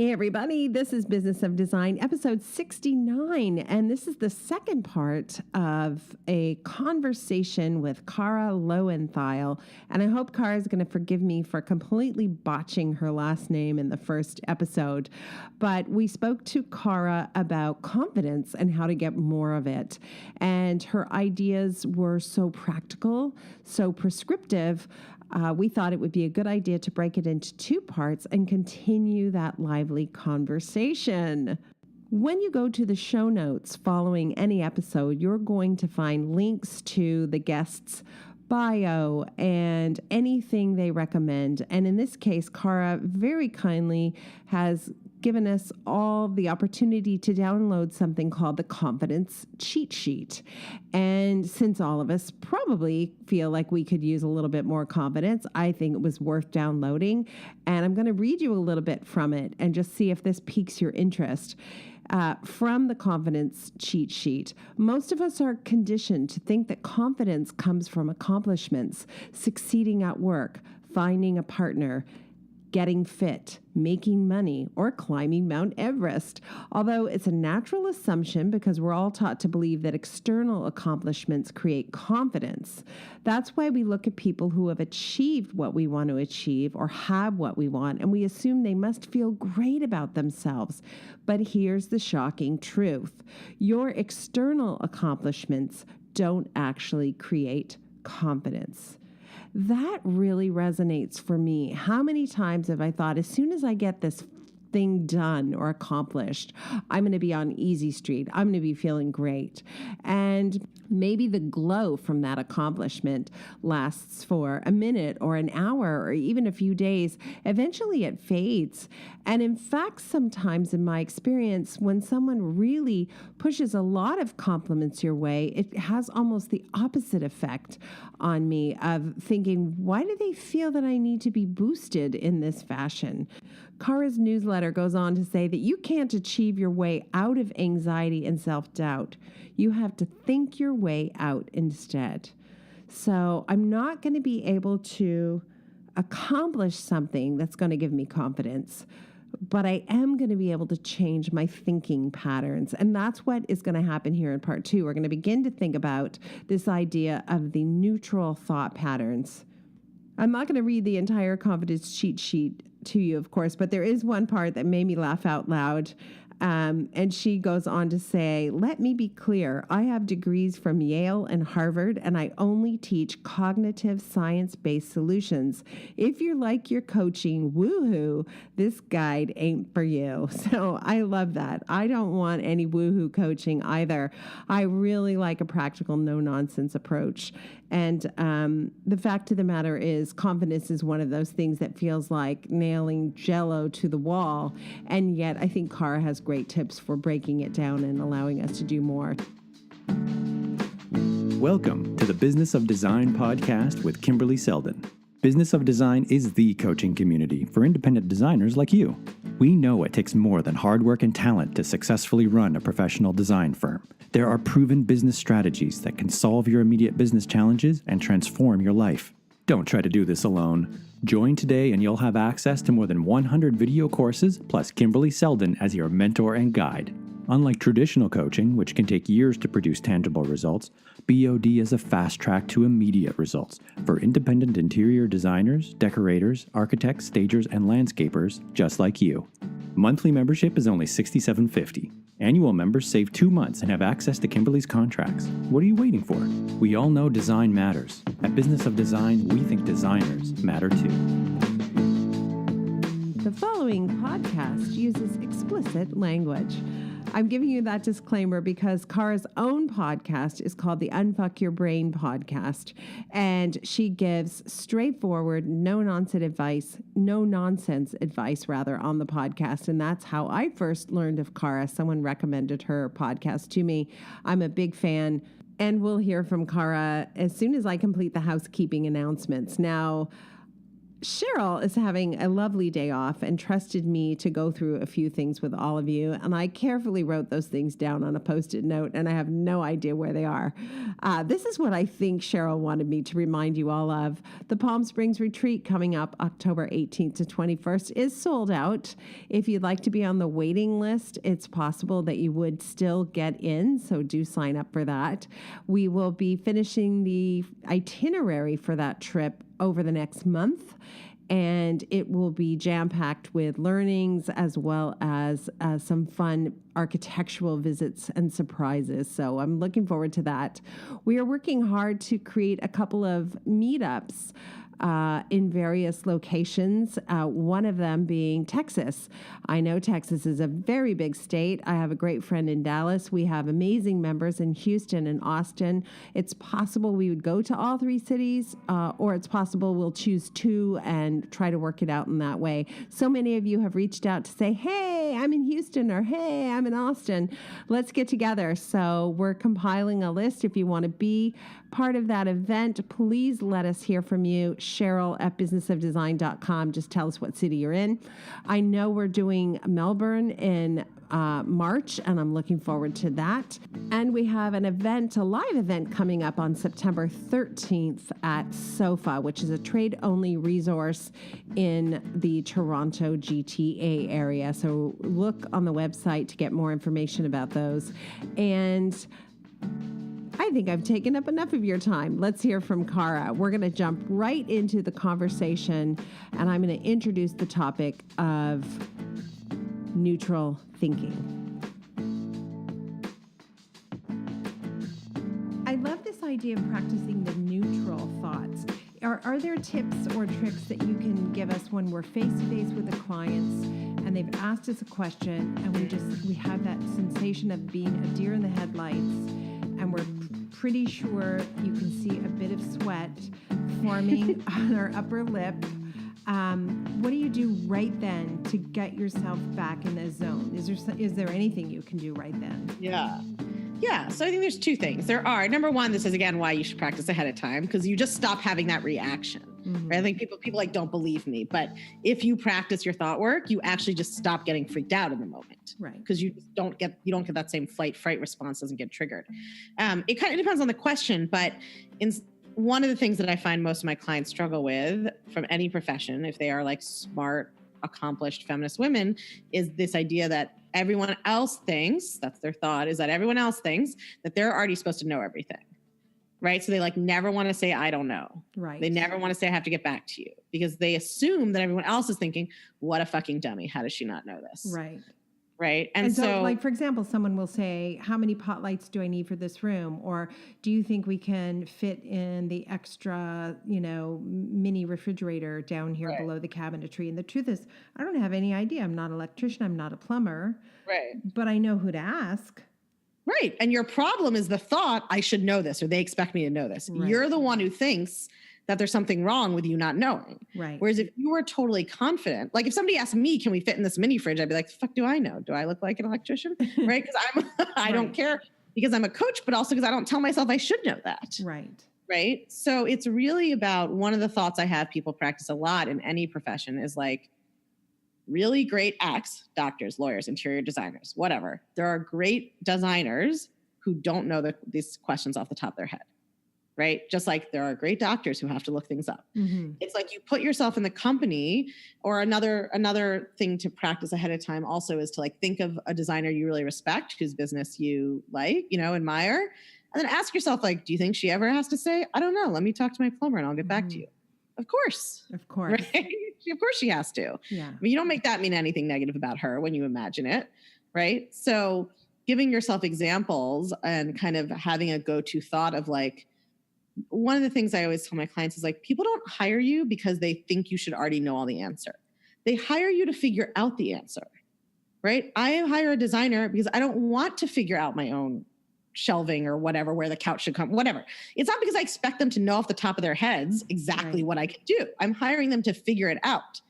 Hey everybody, this is Business of Design, episode 69, and this is the second part of a conversation with Kara Loewentheil, and I hope Kara is going to forgive me for completely botching her last name in the first episode, but we spoke to Kara about confidence and how to get more of it, and her ideas were so practical, so prescriptive. We thought it would be a good idea to break it into two parts and continue that lively conversation. When you go to the show notes following any episode, you're going to find links to the guest's bio and anything they recommend. And in this case, Kara very kindly has given us all the opportunity to download something called the Confidence Cheat Sheet. And since all of us probably feel like we could use a little bit more confidence, I think it was worth downloading. And I'm going to read you a little bit from it and just see if this piques your interest. From the Confidence Cheat Sheet, most of us are conditioned to think that confidence comes from accomplishments, succeeding at work, finding a partner, getting fit, making money, or climbing Mount Everest. Although it's a natural assumption because we're all taught to believe that external accomplishments create confidence. That's why we look at people who have achieved what we want to achieve or have what we want, and we assume they must feel great about themselves. But here's the shocking truth. Your external accomplishments don't actually create confidence. That really resonates for me. How many times have I thought, as soon as I get this thing done or accomplished, I'm going to be on easy street. I'm going to be feeling great. And maybe the glow from that accomplishment lasts for a minute or an hour or even a few days. Eventually it fades. And in fact, sometimes in my experience, when someone really pushes a lot of compliments your way, it has almost the opposite effect on me of thinking, why do they feel that I need to be boosted in this fashion? Kara's newsletter goes on to say that you can't achieve your way out of anxiety and self-doubt. You have to think your way out instead. So I'm not going to be able to accomplish something that's going to give me confidence, but I am going to be able to change my thinking patterns. And that's what is going to happen here in part two. We're going to begin to think about this idea of the neutral thought patterns. I'm not going to read the entire confidence cheat sheet to you, of course, but there is one part that made me laugh out loud. And she goes on to say, let me be clear. I have degrees from Yale and Harvard, and I only teach cognitive science-based solutions. If you like your coaching, woohoo, this guide ain't for you. So I love that. I don't want any woohoo coaching either. I really like a practical, no-nonsense approach. And the fact of the matter is, confidence is one of those things that feels like nailing Jell-O to the wall. And yet I think Kara has great tips for breaking it down and allowing us to do more. Welcome to the Business of Design podcast with Kimberley Seldon. Business of Design is the coaching community for independent designers like you. We know it takes more than hard work and talent to successfully run a professional design firm. There are proven business strategies that can solve your immediate business challenges and transform your life. Don't try to do this alone. Join today and you'll have access to more than 100 video courses plus Kimberley Seldon as your mentor and guide. Unlike traditional coaching, which can take years to produce tangible results, BOD is a fast track to immediate results for independent interior designers, decorators, architects, stagers, and landscapers just like you. Monthly membership is only $67.50. Annual members save 2 months and have access to Kimberley's contracts. What are you waiting for? We all know design matters. At Business of Design, we think designers matter too. The following podcast uses explicit language. I'm giving you that disclaimer because Kara's own podcast is called the Unfuck Your Brain podcast, and she gives straightforward, no-nonsense advice on the podcast, and that's how I first learned of Kara. Someone recommended her podcast to me. I'm a big fan, and we'll hear from Kara as soon as I complete the housekeeping announcements. Now, Cheryl is having a lovely day off and trusted me to go through a few things with all of you. And I carefully wrote those things down on a Post-it note, and I have no idea where they are. This is what I think Cheryl wanted me to remind you all of. The Palm Springs retreat coming up October 18th to 21st is sold out. If you'd like to be on the waiting list, it's possible that you would still get in, so do sign up for that. We will be finishing the itinerary for that trip over the next month, and it will be jam-packed with learnings as well as some fun architectural visits and surprises. So I'm looking forward to that. We are working hard to create a couple of meetups in various locations, one of them being Texas. I know Texas is a very big state. I have a great friend in Dallas. We have amazing members in Houston and Austin. It's possible we would go to all three cities, or it's possible we'll choose two and try to work it out in that way. So many of you have reached out to say, hey, I'm in Houston, or hey, I'm in Austin. Let's get together. So we're compiling a list. If you want to be part of that event, please let us hear from you. Cheryl@businessofdesign.com. Just tell us what city you're in. I know we're doing Melbourne in March, and I'm looking forward to that. And we have an event, a live event coming up on September 13th at SOFA, which is a trade-only resource in the Toronto GTA area. So look on the website to get more information about those. And I think I've taken up enough of your time. Let's hear from Kara. We're going to jump right into the conversation, and I'm going to introduce the topic of neutral thinking. I love this idea of practicing the neutral thoughts. Are there tips or tricks that you can give us when we're face-to-face with the clients and they've asked us a question and we have that sensation of being a deer in the headlights, and we're pretty sure you can see a bit of sweat forming on our upper lip? What do you do right then to get yourself back in the zone? Is there anything you can do right then? Yeah. So I think there's two things. There are, number one, this is again why you should practice ahead of time, because you just stop having that reaction. Mm-hmm. Right? I think people like don't believe me, but if you practice your thought work, you actually just stop getting freaked out in the moment. Right. Because you don't get that same fright response doesn't get triggered. It kind of depends on the question, but one of the things that I find most of my clients struggle with from any profession, if they are like smart, accomplished feminist women, is this idea that everyone else thinks, that's their thought, is that everyone else thinks that they're already supposed to know everything. Right? So they like never want to say, I don't know. Right. They never want to say, I have to get back to you, because they assume that everyone else is thinking, what a fucking dummy. How does she not know this? Right. Right. And so, like, for example, someone will say, how many pot lights do I need for this room? Or do you think we can fit in the extra, mini refrigerator down here below the cabinetry? And the truth is, I don't have any idea. I'm not an electrician. I'm not a plumber. Right. But I know who to ask. Right. And your problem is the thought, I should know this, or they expect me to know this. Right. You're the one who thinks that there's something wrong with you not knowing. Right. Whereas if you were totally confident, like if somebody asked me, can we fit in this mini fridge? I'd be like, the fuck do I know? Do I look like an electrician? Right? Because I don't care, because I'm a coach, but also because I don't tell myself I should know that. Right. Right. So it's really about, one of the thoughts I have people practice a lot in any profession is like, really great acts, doctors, lawyers, interior designers, whatever. There are great designers who don't know these questions off the top of their head. Right? Just like there are great doctors who have to look things up. Mm-hmm. It's like you put yourself in the company, or another thing to practice ahead of time also is to like think of a designer you really respect, whose business you like, admire, and then ask yourself, like, do you think she ever has to say, I don't know, let me talk to my plumber and I'll get back to you? Of course. Of course. Right? Of course she has to. Yeah. I mean, you don't make that mean anything negative about her when you imagine it. Right? So giving yourself examples and kind of having a go-to thought of like, one of the things I always tell my clients is like, people don't hire you because they think you should already know all the answer. They hire you to figure out the answer, right? I hire a designer because I don't want to figure out my own shelving or whatever, where the couch should come, whatever. It's not because I expect them to know off the top of their heads exactly what I can do. I'm hiring them to figure it out.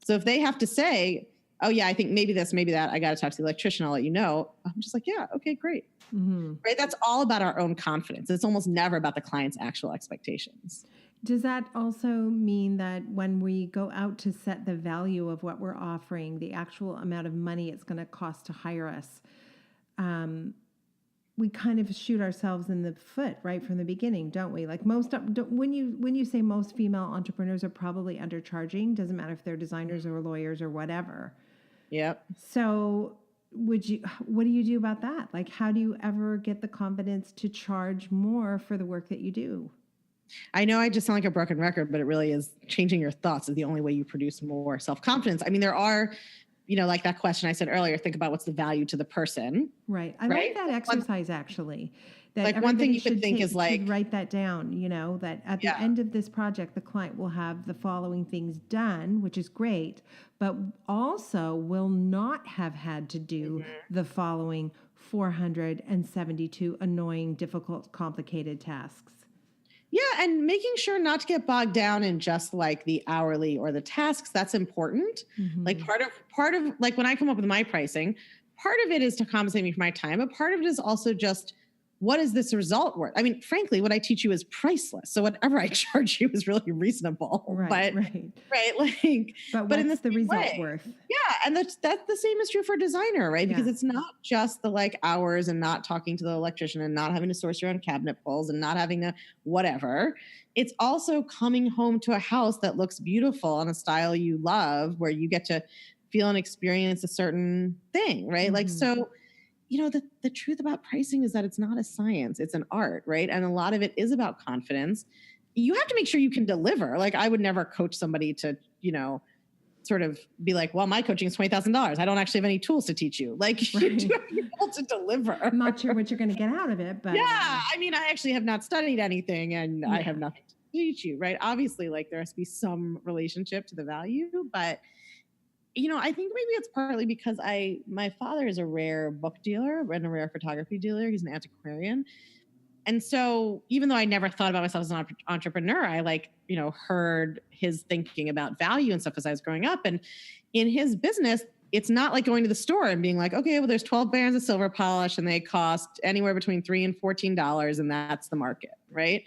So if they have to say, oh yeah, I think maybe this, maybe that, I got to talk to the electrician, I'll let you know. I'm just like, yeah, okay, great. Mm-hmm. Right? That's all about our own confidence. It's almost never about the client's actual expectations. Does that also mean that when we go out to set the value of what we're offering, the actual amount of money it's going to cost to hire us, we kind of shoot ourselves in the foot right from the beginning, don't we? Like when you say most female entrepreneurs are probably undercharging, doesn't matter if they're designers or lawyers or whatever. Yep. So what do you do about that? Like, how do you ever get the confidence to charge more for the work that you do? I know I just sound like a broken record, but it really is changing your thoughts is the only way you produce more self-confidence. I mean, there are, like that question I said earlier, think about what's the value to the person. Right. I like that exercise actually. That like one thing you could think is like, write that down, that at the end of this project, the client will have the following things done, which is great, but also will not have had to do the following 472 annoying, difficult, complicated tasks. Yeah, and making sure not to get bogged down in just like the hourly or the tasks, that's important. Like part of like when I come up with my pricing, part of it is to compensate me for my time, but part of it is also just what is this result worth? I mean, frankly, what I teach you is priceless. So whatever I charge you is really reasonable. Right. Like, but in the result worth? Yeah, and that's the same is true for a designer, right? Because it's not just the like hours and not talking to the electrician and not having to source your own cabinet pulls and not having to whatever. It's also coming home to a house that looks beautiful in a style you love, where you get to feel and experience a certain thing, right? Like so. The truth about pricing is that it's not a science, it's an art, right? And a lot of it is about confidence. You have to make sure you can deliver. Like I would never coach somebody to, sort of be like, well, my coaching is $20,000. I don't actually have any tools to teach you. Like you do have to be able to deliver. I'm not sure what you're going to get out of it, but yeah, I mean, I actually have not studied anything and I have nothing to teach you, right? Obviously, like there has to be some relationship to the value, but I think maybe it's partly because my father is a rare book dealer and a rare photography dealer. He's an antiquarian. And so even though I never thought about myself as an entrepreneur, I heard his thinking about value and stuff as I was growing up. And in his business, it's not like going to the store and being like, okay, well, there's 12 bands of silver polish and they cost anywhere between $3 and $14 and that's the market, right?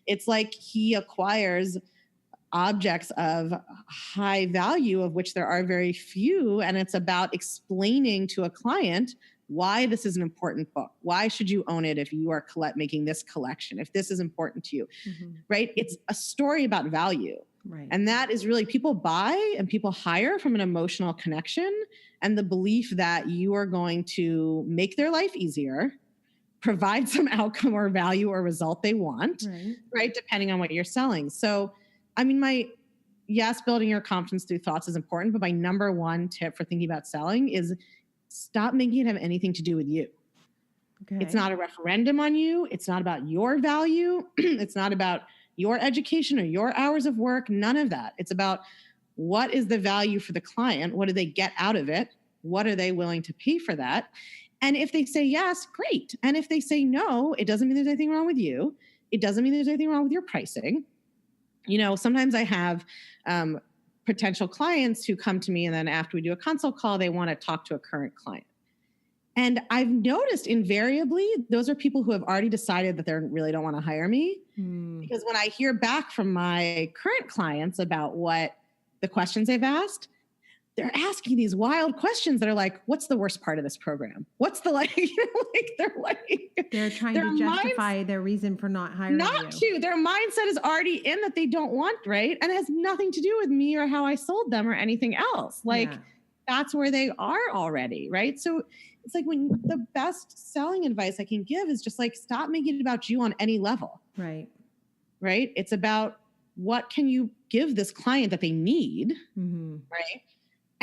It's like he acquires objects of high value, of which there are very few. And it's about explaining to a client why this is an important book. Why should you own it if you are making this collection, if this is important to you, right? It's a story about value. Right. And that is really, people buy and people hire from an emotional connection and the belief that you are going to make their life easier, provide some outcome or value or result they want, right? Depending on what you're selling. So I mean, building your confidence through thoughts is important, but my number one tip for thinking about selling is stop making it have anything to do with you. Okay. It's not a referendum on you. It's not about your value. It's not about your education or your hours of work. None of that. It's about what is the value for the client? What do they get out of it? What are they willing to pay for that? And if they say yes, great. And if they say no, it doesn't mean there's anything wrong with you. It doesn't mean there's anything wrong with your pricing. Sometimes I have potential clients who come to me and then after we do a consult call, they want to talk to a current client. And I've noticed invariably, those are people who have already decided that they really don't want to hire me. Because when I hear back from my current clients about what the questions they've asked, they're asking these wild questions that are like, what's the worst part of this program? What's the they're trying to justify their reason for not hiring you. Their mindset is already in that they don't want, right? And it has nothing to do with me or how I sold them or anything else. That's where they are already, right? So it's like when the best selling advice I can give is just like, stop making it about you on any level. Right. Right. It's about what can you give this client that they need, right?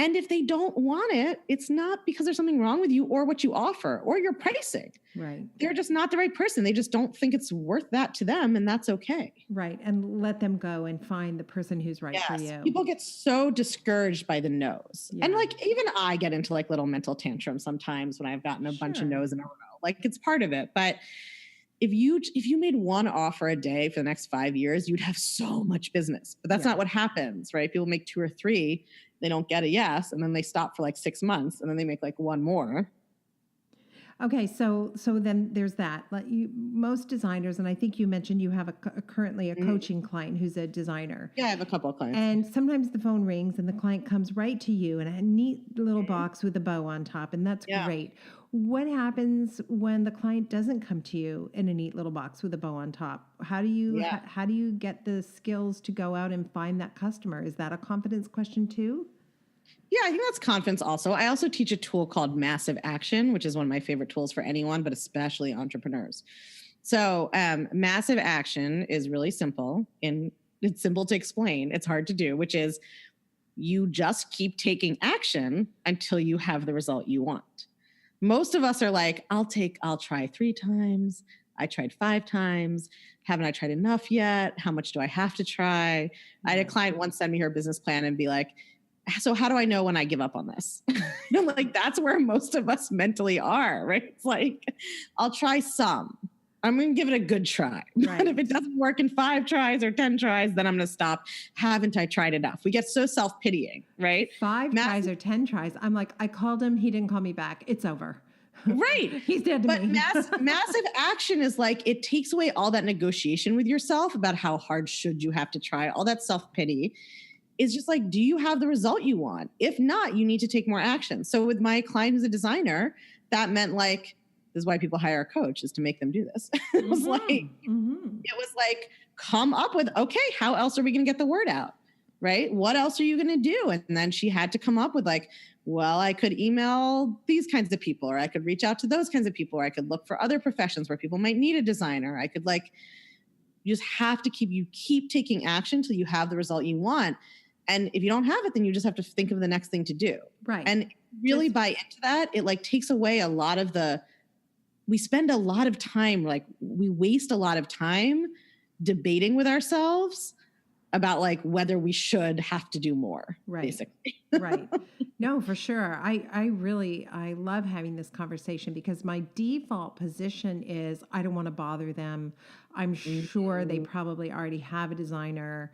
And if they don't want it, it's not because there's something wrong with you or what you offer or your pricing. Right. They're just not the right person. They just don't think it's worth that to them, and that's okay. Right. And let them go and find the person who's right for you. People get so discouraged by the no's. Yeah. And even I get into little mental tantrums sometimes when I've gotten a bunch of no's in a row. It's part of it. But if you made one offer a day for the next 5 years, you'd have so much business. But that's not what happens, right? People make 2 or 3. They don't get a yes, and then they stop for 6 months, and then they make one more. Okay, so then there's that. Most designers, and I think you mentioned you have currently a coaching client who's a designer. Yeah, I have a couple of clients. And sometimes the phone rings and the client comes right to you in a neat little box with a bow on top, and that's great. What happens when the client doesn't come to you in a neat little box with a bow on top? How do you how do you get the skills to go out and find that customer? Is that a confidence question too? Yeah, I think that's confidence also. I also teach a tool called Massive Action, which is one of my favorite tools for anyone, but especially entrepreneurs. So Massive Action is really simple, and it's simple to explain. It's hard to do, which is you just keep taking action until you have the result you want. Most of us are like, I'll try 3 times. I tried 5 times. Haven't I tried enough yet? How much do I have to try? I had a client once send me her business plan and be like, so how do I know when I give up on this? I'm like, that's where most of us mentally are, right? It's like, I'll try some. I'm going to give it a good try. Right. But if it doesn't work in 5 tries or 10 tries, then I'm going to stop. Haven't I tried enough? We get so self-pitying, right? 5 tries or 10 tries. I'm like, I called him. He didn't call me back. It's over. Right. He's dead to but me. Massive Action is like, it takes away all that negotiation with yourself about how hard should you have to try, all that self-pity. It's just like, do you have the result you want? If not, you need to take more action. So with my client who's a designer, that meant like, this is why people hire a coach, is to make them do this. It was like, come up with, okay, how else are we going to get the word out? Right? What else are you going to do? And then she had to come up with like, well, I could email these kinds of people, or I could reach out to those kinds of people, or I could look for other professions where people might need a designer. I could you just have to keep taking action till you have the result you want. And if you don't have it, then you just have to think of the next thing to do. Right. And really buy into that. It takes away a lot of we spend a lot of time, we waste a lot of time debating with ourselves about whether we should have to do more, right. Basically. Right. No, for sure. I love having this conversation because my default position is I don't want to bother them. I'm sure they probably already have a designer.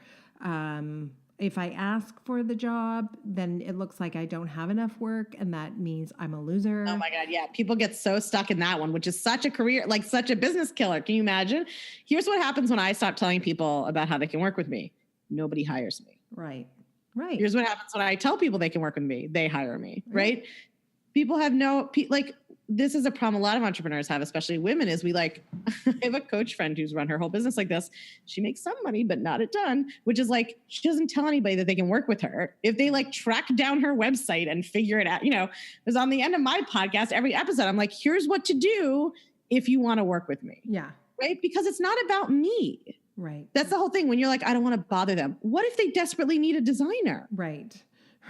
If I ask for the job, then it looks like I don't have enough work, and that means I'm a loser. Oh my God. Yeah. People get so stuck in that one, which is such a career, such a business killer. Can you imagine? Here's what happens when I stop telling people about how they can work with me. Nobody hires me. Right. Right. Here's what happens when I tell people they can work with me. They hire me. Right. People have this is a problem a lot of entrepreneurs have, especially women, is I have a coach friend who's run her whole business like this. She makes some money, but not a ton, which is she doesn't tell anybody that they can work with her. If they track down her website and figure it out, because on the end of my podcast, every episode, I'm like, here's what to do if you want to work with me. Yeah. Right. Because it's not about me. Right. That's the whole thing. When you're I don't want to bother them. What if they desperately need a designer? Right.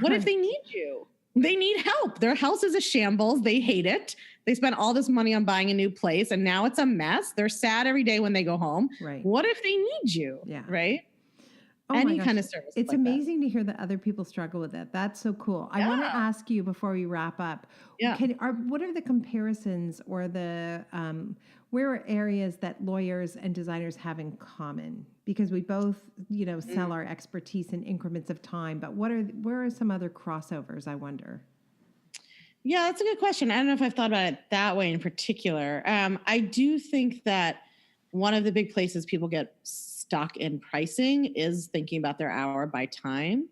What if they need you? They need help. Their house is a shambles. They hate it. They spent all this money on buying a new place and now it's a mess. They're sad every day when they go home. Right. What if they need you? Yeah. Right. Oh Any kind of service. It's amazing to hear that other people struggle with it. That's so cool. Yeah. I want to ask you before we wrap up. Yeah. What are the comparisons or the where are areas that lawyers and designers have in common? Because we both, sell our expertise in increments of time. But where are some other crossovers, I wonder? Yeah, that's a good question. I don't know if I've thought about it that way in particular. I do think that one of the big places people get stuck in pricing is thinking about their hour by time.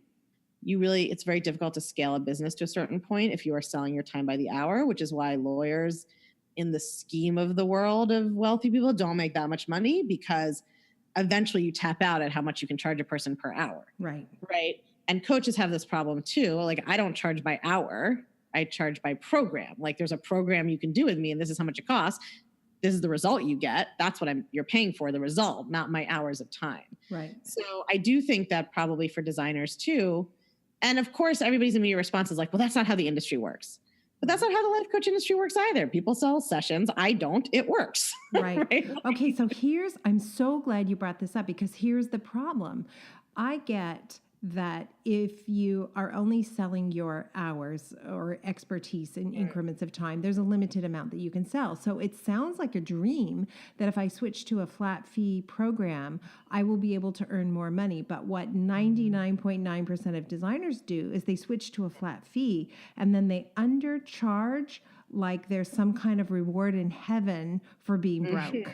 It's very difficult to scale a business to a certain point if you are selling your time by the hour, which is why lawyers in the scheme of the world of wealthy people don't make that much money, because eventually you tap out at how much you can charge a person per hour. Right. Right. And coaches have this problem too. I don't charge by hour. I charge by program. There's a program you can do with me and this is how much it costs. This is the result you get. That's what you're paying for, the result, not my hours of time. Right. So I do think that probably for designers too. And of course, everybody's immediate response is well, that's not how the industry works. But that's not how the life coach industry works either. People sell sessions. I don't. It works. Right. Right? Okay. So I'm so glad you brought this up, because here's the problem. I get that if you are only selling your hours or expertise in increments of time, there's a limited amount that you can sell. So it sounds like a dream that if I switch to a flat fee program, I will be able to earn more money. But what 99.9% of designers do is they switch to a flat fee and then they undercharge like there's some kind of reward in heaven for being broke.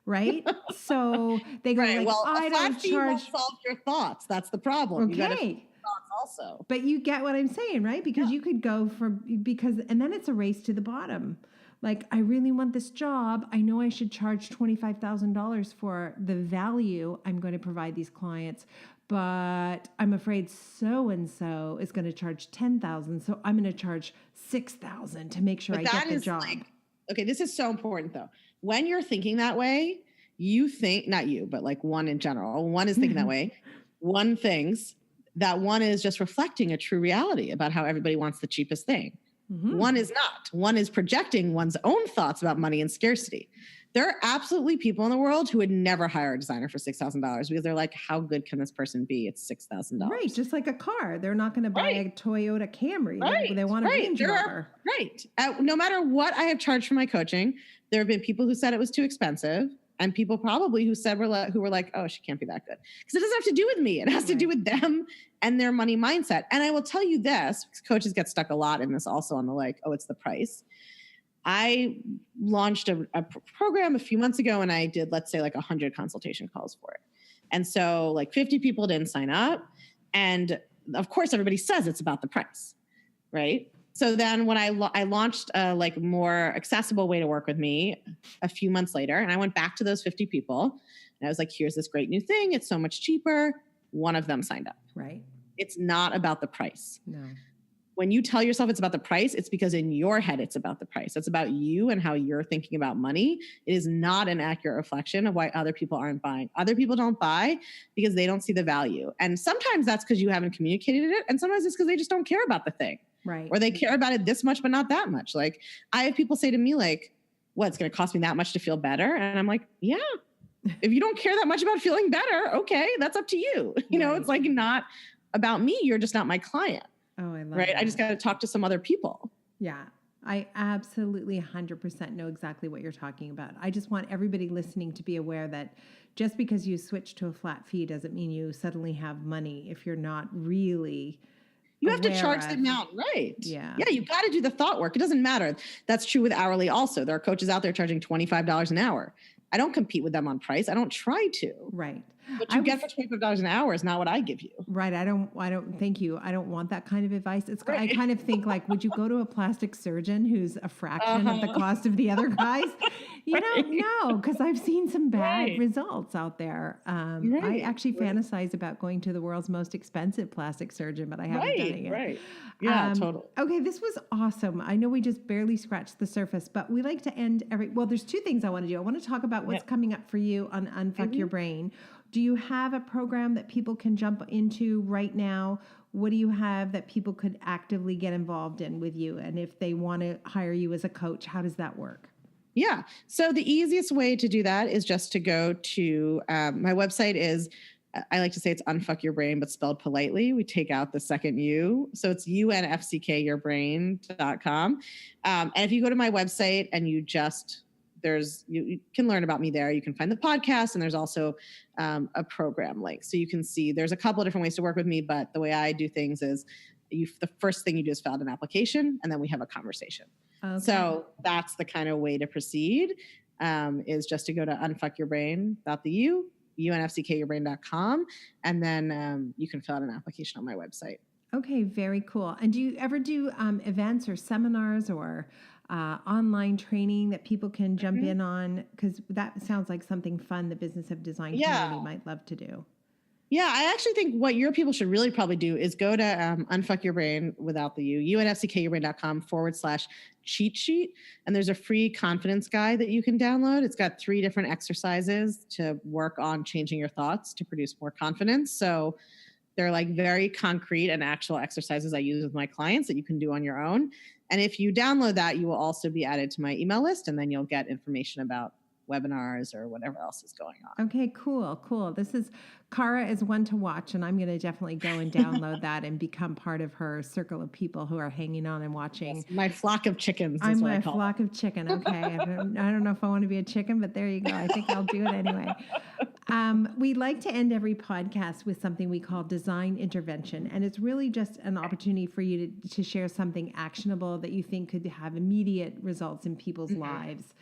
Right? So they go like, well, I don't charge. Solve your thoughts. That's the problem. Okay. You gotta thoughts also. But you get what I'm saying, right? Because you could go and then it's a race to the bottom. Like, I really want this job. I know I should charge $25,000 for the value I'm going to provide these clients, but I'm afraid so-and-so is going to charge $10,000. So I'm going to charge $6,000 to make sure I get the job. Okay, this is so important though. When you're thinking that way, you think, not you, but like one in general, one is thinking that way. One thinks that one is just reflecting a true reality about how everybody wants the cheapest thing. One is not. One is projecting one's own thoughts about money and scarcity. There are absolutely people in the world who would never hire a designer for $6,000 because they're like, how good can this person be? It's $6,000. Right. Just like a car. They're not going to buy a Toyota Camry. They want a Range Rover. No matter what I have charged for my coaching, there have been people who said it was too expensive and people probably who said who were like, oh, she can't be that good. Because it doesn't have to do with me. It has to do with them and their money mindset. And I will tell you this, because coaches get stuck a lot in this also on the like, oh, it's the price. I launched a program a few months ago and I did, let's say like 100 consultation calls for it. And so like 50 people didn't sign up. And of course, everybody says it's about the price, right? So then when I launched a like more accessible way to work with me a few months later, and I went back to those 50 people and I was like, here's this great new thing. It's so much cheaper. One of them signed up. Right. It's not about the price. No. When you tell yourself it's about the price, it's because in your head, it's about the price. It's about you and how you're thinking about money. It is not an accurate reflection of why other people aren't buying. Other people don't buy because they don't see the value. And sometimes that's because you haven't communicated it. And sometimes it's because they just don't care about the thing. Right. Or they care about it this much, but not that much. Like I have people say to me like, what, it's going to cost me that much to feel better? And I'm like, yeah, if you don't care that much about feeling better, okay, that's up to you. You know, it's like not about me. You're just not my client. Oh, I love right. that. I just got to talk to some other people. Yeah. I absolutely 100% know exactly what you're talking about. I just want everybody listening to be aware that just because you switch to a flat fee doesn't mean you suddenly have money if you're not really. You have to charge the amount, right? Yeah. Yeah, you got to do the thought work. It doesn't matter. That's true with hourly also. There are coaches out there charging $25 an hour. I don't compete with them on price. I don't try to. Right. What you get for $25 an hour is not what I give you. Right. I don't thank you. I don't want that kind of advice. I kind of think like, would you go to a plastic surgeon who's a fraction of the cost of the other guys? You know, no, because I've seen some bad results out there. I actually fantasize about going to the world's most expensive plastic surgeon, but I haven't done it yet. Right. Yeah, totally. Okay, this was awesome. I know we just barely scratched the surface, but we like to end there's two things I want to do. I want to talk about what's coming up for you on Unfuck Your Brain. Do you have a program that people can jump into right now? What do you have that people could actively get involved in with you? And if they want to hire you as a coach, how does that work? Yeah. So the easiest way to do that is just to go to my website is, I like to say it's Unfuck Your Brain, but spelled politely. We take out the second U. So it's unfckyourbrain.com. And if you go to my website and you can learn about me there. You can find the podcast and there's also a program link. So you can see there's a couple of different ways to work with me, but the way I do things is the first thing you do is fill out an application and then we have a conversation. Okay. So that's the kind of way to proceed is just to go to unfckyourbrain.com and then you can fill out an application on my website. Okay, very cool. And do you ever do events or seminars or online training that people can jump in on? Because that sounds like something fun the Business of Design community might love to do. Yeah, I actually think what your people should really probably do is go to Unfuck Your Brain without the U, unfckyourbrain.com/cheat sheet. And there's a free confidence guide that you can download. It's got 3 different exercises to work on changing your thoughts to produce more confidence. So they're like very concrete and actual exercises I use with my clients that you can do on your own. And if you download that, you will also be added to my email list and then you'll get information about webinars or whatever else is going on. Okay, cool. Kara is one to watch, and I'm going to definitely go and download that and become part of her circle of people who are hanging on and watching. Yes, my flock of chickens. I'm my flock of chicken. Okay. I don't know if I want to be a chicken, but there you go. I think I'll do it anyway. We like to end every podcast with something we call design intervention. And it's really just an opportunity for you to share something actionable that you think could have immediate results in people's lives.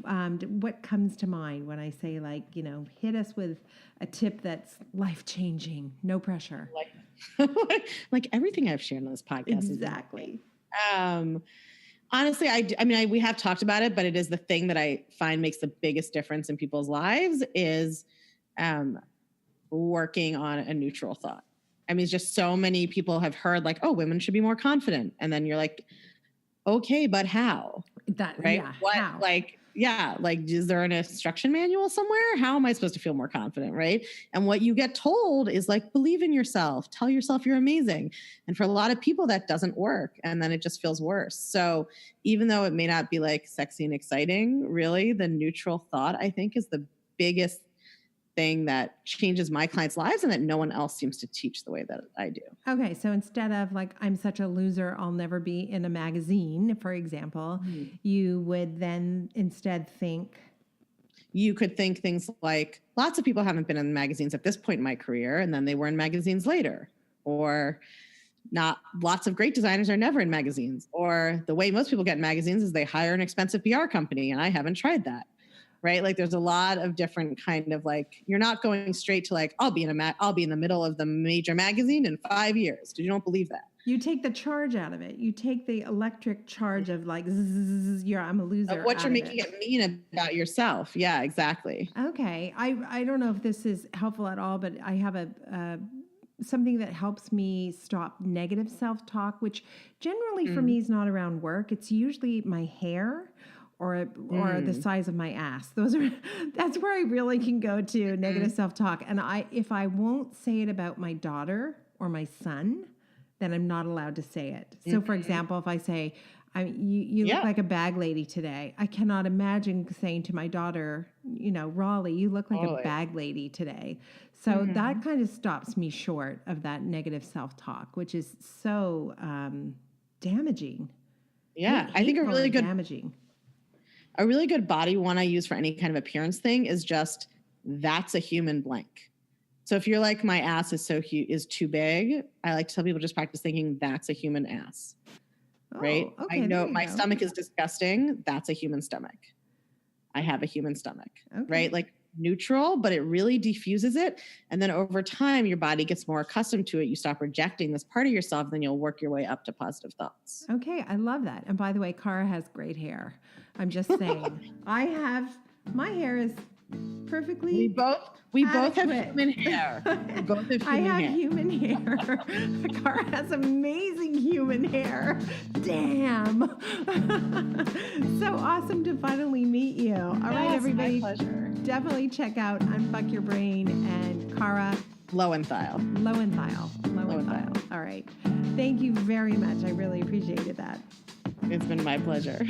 What comes to mind when I say, hit us with a tip that's life-changing, no pressure? Like everything I've shared on this podcast. Exactly. Honestly, we have talked about it, but it is the thing that I find makes the biggest difference in people's lives is working on a neutral thought. It's just so many people have heard women should be more confident. And then you're like, okay, but how? Right? Yeah, what? how? Is there an instruction manual somewhere? How am I supposed to feel more confident? Right. And what you get told is believe in yourself, tell yourself you're amazing. And for a lot of people that doesn't work. And then it just feels worse. So even though it may not be sexy and exciting, really the neutral thought, I think, is the biggest thing that changes my clients' lives and that no one else seems to teach the way that I do. Okay, so instead of I'm such a loser, I'll never be in a magazine, for example, you would then instead think... You could think things like, lots of people haven't been in magazines at this point in my career, and then they were in magazines later. Or not lots of great designers are never in magazines. Or the way most people get in magazines is they hire an expensive PR company, and I haven't tried that. Right? There's a lot of different kind of you're not going straight to I'll be in the middle of the major magazine in 5 years. You don't believe that. You take the charge out of it. You take the electric charge of I'm a loser. Of what you're making it mean about yourself. Yeah, exactly. Okay. I don't know if this is helpful at all, but I have something that helps me stop negative self-talk, which generally for me is not around work. It's usually my hair or the size of my ass. That's where I really can go to negative self-talk. And if I won't say it about my daughter or my son, then I'm not allowed to say it. So for example, if I say, you look like a bag lady today, I cannot imagine saying to my daughter, Raleigh, you look like a bag lady today. So that kind of stops me short of that negative self-talk, which is so damaging. Yeah, I think damaging. A really good body one I use for any kind of appearance thing is just, that's a human blank. So if you're like, my ass is too big, I like to tell people just practice thinking that's a human ass. Right? Okay, I know my stomach is disgusting. That's a human stomach. I have a human stomach. Okay. Right? Neutral, but it really diffuses it. And then over time, your body gets more accustomed to it. You stop rejecting this part of yourself, then you'll work your way up to positive thoughts. Okay, I love that. And by the way, Kara has great hair. I'm just saying. My hair is perfectly We both have human hair. We both have human I have human hair. Kara has amazing human hair. Damn. So awesome to finally meet you. All right, everybody. My pleasure. Definitely check out Unfuck Your Brain and Kara Loewentheil. All right. Thank you very much. I really appreciated that. It's been my pleasure.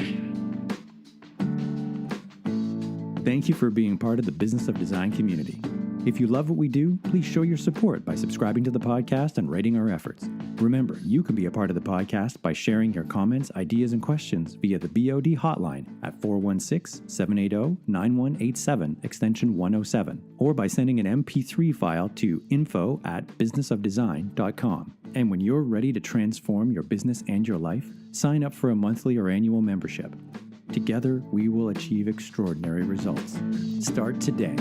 Thank you for being part of the Business of Design community. If you love what we do, please show your support by subscribing to the podcast and rating our efforts. Remember, you can be a part of the podcast by sharing your comments, ideas, and questions via the BOD hotline at 416-780-9187, extension 107, or by sending an MP3 file to info@businessofdesign.com. And when you're ready to transform your business and your life, sign up for a monthly or annual membership. Together, we will achieve extraordinary results. Start today.